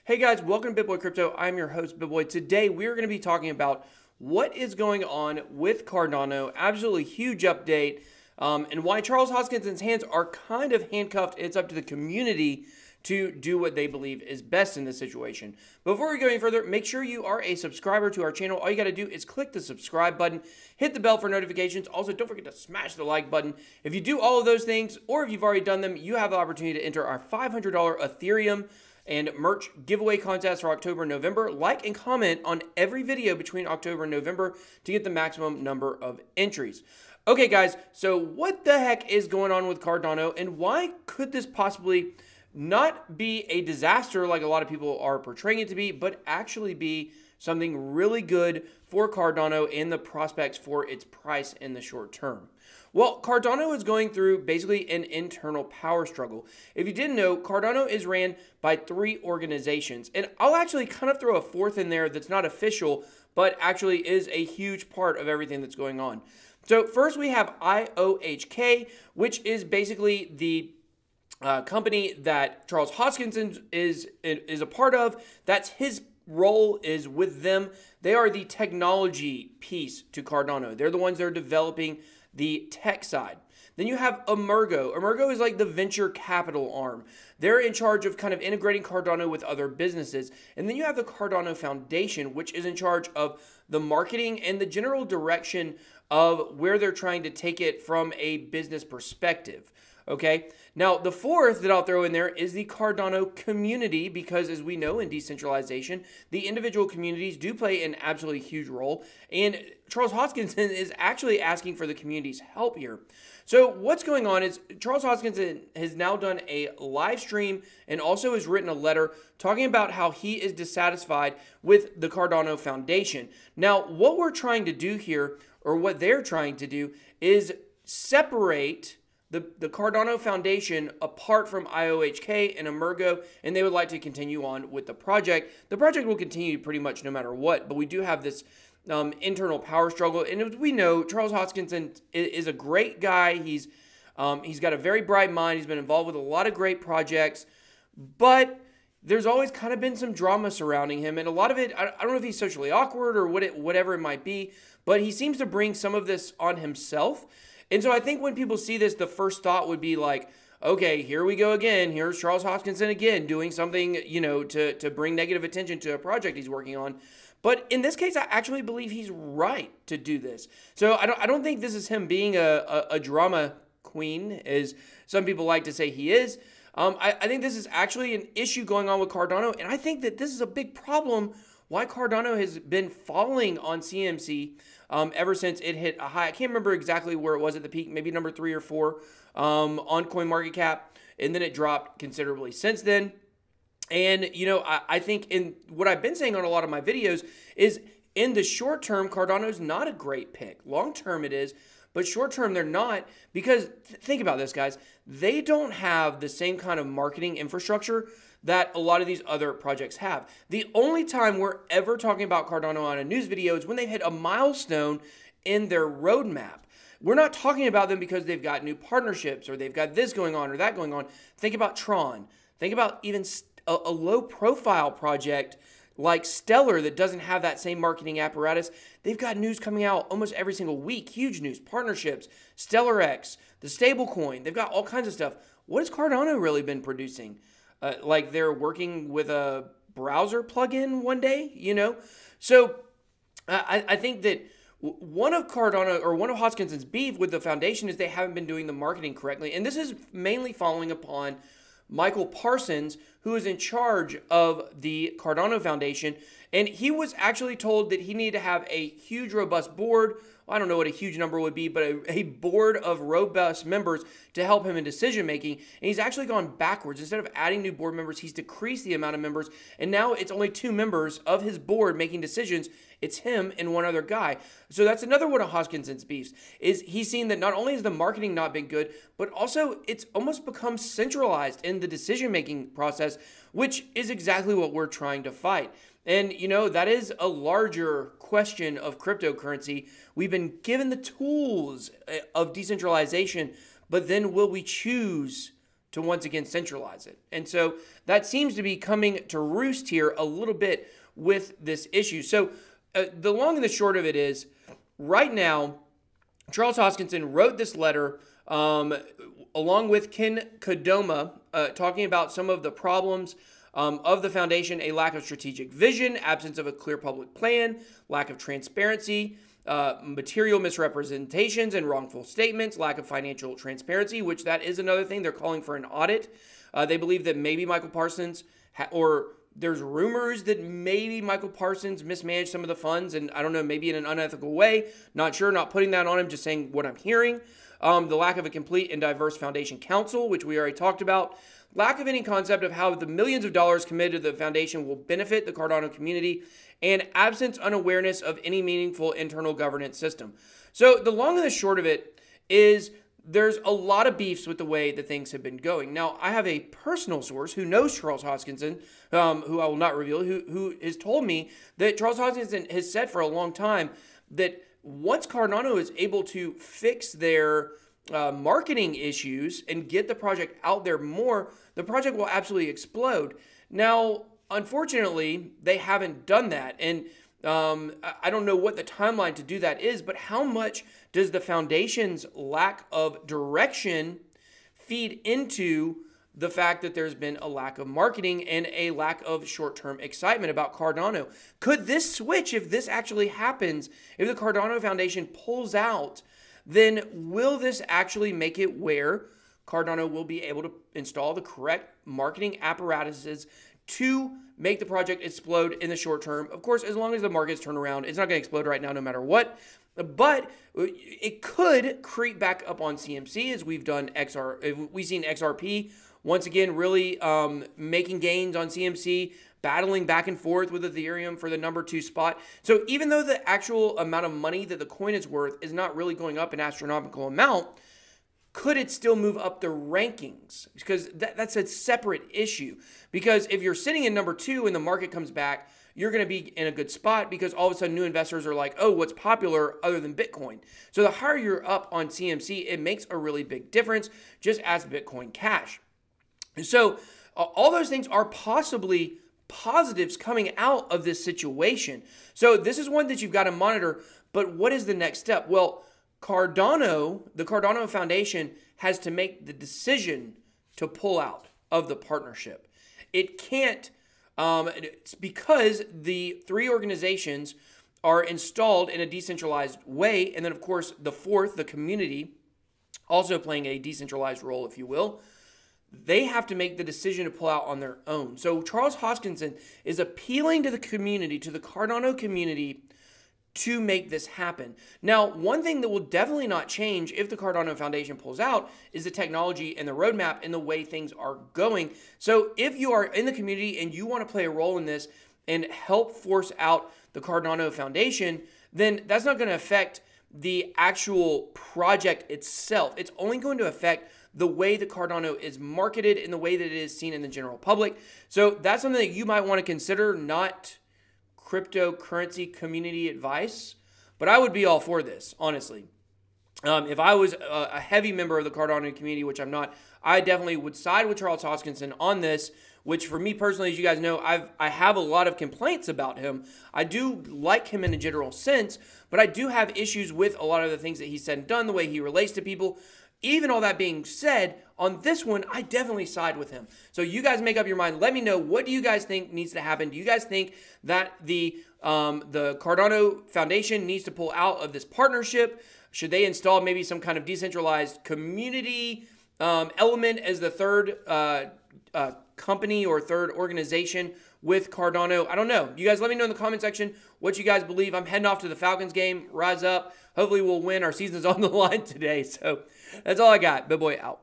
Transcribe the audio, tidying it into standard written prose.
Hey guys, welcome to BitBoy Crypto. I'm your host, BitBoy. Today we're going to be talking about what is going on with Cardano, absolutely huge update, and why Charles Hoskinson's hands are kind of handcuffed. It's up to the community to do what they believe is best in this situation. Before we go any further, make sure you are a subscriber to our channel. All you got to do is click the subscribe button, hit the bell for notifications. Also, don't forget to smash the like button. If you do all of those things, or if you've already done them, you have the opportunity to enter our $500 Ethereum and merch giveaway contest for October and November. Like and comment on every video between October and November to get the maximum number of entries. Okay, guys, so what the heck is going on with Cardano, and why could this possibly not be a disaster like a lot of people are portraying it to be, but actually be something really good for Cardano and the prospects for its price in the short term? Well, Cardano is going through basically an internal power struggle. If you didn't know, Cardano is ran by 3 organizations, and I'll actually kind of throw a fourth in there that's not official, but actually is a huge part of everything that's going on. So first we have IOHK, which is basically the company that Charles Hoskinson is a part of. That's his role is with them. They are the technology piece to Cardano. They're the ones that are developing the tech side. Then you have Emergo. Emergo is like the venture capital arm. They're in charge of kind of integrating Cardano with other businesses. And then you have the Cardano Foundation, which is in charge of the marketing and the general direction of where they're trying to take it from a business perspective. Okay, now the fourth that I'll throw in there is the Cardano community, because as we know in decentralization, the individual communities do play an absolutely huge role, and Charles Hoskinson is actually asking for the community's help here. So what's going on is Charles Hoskinson has now done a live stream and also has written a letter talking about how he is dissatisfied with the Cardano Foundation. Now, what we're trying to do here, or what they're trying to do, is separate the Cardano Foundation apart from IOHK and Emergo, and they would like to continue on with the project. The project will continue pretty much no matter what, but we do have this internal power struggle. And as we know, Charles Hoskinson is a great guy. He's got a very bright mind. He's been involved with a lot of great projects, but there's always kind of been some drama surrounding him, and a lot of it, I don't know if he's socially awkward or whatever it might be, but he seems to bring some of this on himself. And so I think when people see this, the first thought would be like, okay, here we go again. Here's Charles Hoskinson again doing something, you know, to bring negative attention to a project he's working on. But in this case, I actually believe he's right to do this. So I don't think this is him being a drama queen, as some people like to say he is. I think this is actually an issue going on with Cardano, and I think that this is a big problem why Cardano has been falling on CMC ever since it hit a high. I can't remember exactly where it was at the peak, maybe number 3 or 4 on CoinMarketCap, and then it dropped considerably since then. And, you know, I think in what I've been saying on a lot of my videos is in the short term, Cardano is not a great pick. Long term it is, but short term they're not, because think about this, guys. They don't have the same kind of marketing infrastructure that a lot of these other projects have. The only time we're ever talking about Cardano on a news video is when they've hit a milestone in their roadmap. We're not talking about them because they've got new partnerships or they've got this going on or that going on. Think about Tron. Think about even a low-profile project like Stellar that doesn't have that same marketing apparatus. They've got news coming out almost every single week. Huge news, partnerships, StellarX, the stablecoin. They've got all kinds of stuff. What has Cardano really been producing? Like they're working with a browser plugin one day, you know? So I think that one of Cardano, or one of Hoskinson's beef with the foundation, is they haven't been doing the marketing correctly. And this is mainly following upon Michael Parsons, who is in charge of the Cardano Foundation. And he was actually told that he needed to have a huge, robust board. I don't know what a huge number would be, but a board of robust members to help him in decision making. And he's actually gone backwards. Instead of adding new board members, he's decreased the amount of members. And now it's only 2 members of his board making decisions. It's him and one other guy. So that's another one of Hoskinson's beefs, is he's seen that not only has the marketing not been good, but also it's almost become centralized in the decision making process, which is exactly what we're trying to fight. And, you know, that is a larger question of cryptocurrency. We've been given the tools of decentralization, but then will we choose to once again centralize it. And so that seems to be coming to roost here a little bit with this issue. So the long and the short of it is, right now, Charles Hoskinson wrote this letter along with Ken Kodoma, talking about some of the problems of the foundation: a lack of strategic vision, absence of a clear public plan, lack of transparency, material misrepresentations and wrongful statements, lack of financial transparency, which that is another thing. They're calling for an audit. They believe that maybe Michael Parsons, or there's rumors that maybe Michael Parsons mismanaged some of the funds, and I don't know, maybe in an unethical way. Not sure, not putting that on him, just saying what I'm hearing. The lack of a complete and diverse foundation council, which we already talked about. Lack of any concept of how the millions of dollars committed to the foundation will benefit the Cardano community, and absence, unawareness of any meaningful internal governance system. So the long and the short of it is, there's a lot of beefs with the way that things have been going. Now, I have a personal source who knows Charles Hoskinson, who I will not reveal, who has told me that Charles Hoskinson has said for a long time that once Cardano is able to fix their marketing issues and get the project out there more, the project will absolutely explode. Now, unfortunately, they haven't done that. And I don't know what the timeline to do that is, but how much does the foundation's lack of direction feed into the fact that there's been a lack of marketing and a lack of short-term excitement about Cardano? Could this switch, if this actually happens, if the Cardano Foundation pulls out, then will this actually make it where Cardano will be able to install the correct marketing apparatuses to make the project explode in the short term? Of course, as long as the markets turn around, it's not going to explode right now no matter what. But it could creep back up on CMC, as we've seen XRP once again really making gains on CMC, battling back and forth with Ethereum for the number 2 spot. So even though the actual amount of money that the coin is worth is not really going up an astronomical amount, could it still move up the rankings? Because that's a separate issue. Because if you're sitting in number 2 and the market comes back, you're going to be in a good spot, because all of a sudden new investors are like, oh, what's popular other than Bitcoin? So the higher you're up on CMC, it makes a really big difference, just as Bitcoin Cash. So all those things are possibly positives coming out of this situation. So this is one that you've got to monitor. But what is the next step? Well, the Cardano Foundation has to make the decision to pull out of the partnership. It can't, it's because the 3 organizations are installed in a decentralized way. And then, of course, the 4th, the community, also playing a decentralized role, if you will. They have to make the decision to pull out on their own. So Charles Hoskinson is appealing to the community, to the Cardano community, to make this happen. Now, one thing that will definitely not change if the Cardano Foundation pulls out is the technology and the roadmap and the way things are going. So if you are in the community and you want to play a role in this and help force out the Cardano Foundation, then that's not going to affect the actual project itself. It's only going to affect the way the Cardano is marketed and the way that it is seen in the general public. So that's something that you might want to consider, not cryptocurrency community advice, but I would be all for this, honestly. If I was a heavy member of the Cardano community, which I'm not, I definitely would side with Charles Hoskinson on this, which for me personally, as you guys know, I have a lot of complaints about him. I do like him in a general sense, but I do have issues with a lot of the things that he said and done, the way he relates to people. Even all that being said, on this one, I definitely side with him. So you guys make up your mind. Let me know, what do you guys think needs to happen? Do you guys think that the Cardano Foundation needs to pull out of this partnership? Should they install maybe some kind of decentralized community element as the third company or third organization with Cardano? I don't know. You guys let me know in the comment section what you guys believe. I'm heading off to the Falcons game. Rise up. Hopefully we'll win. Our season's on the line today. So that's all I got. Big boy out.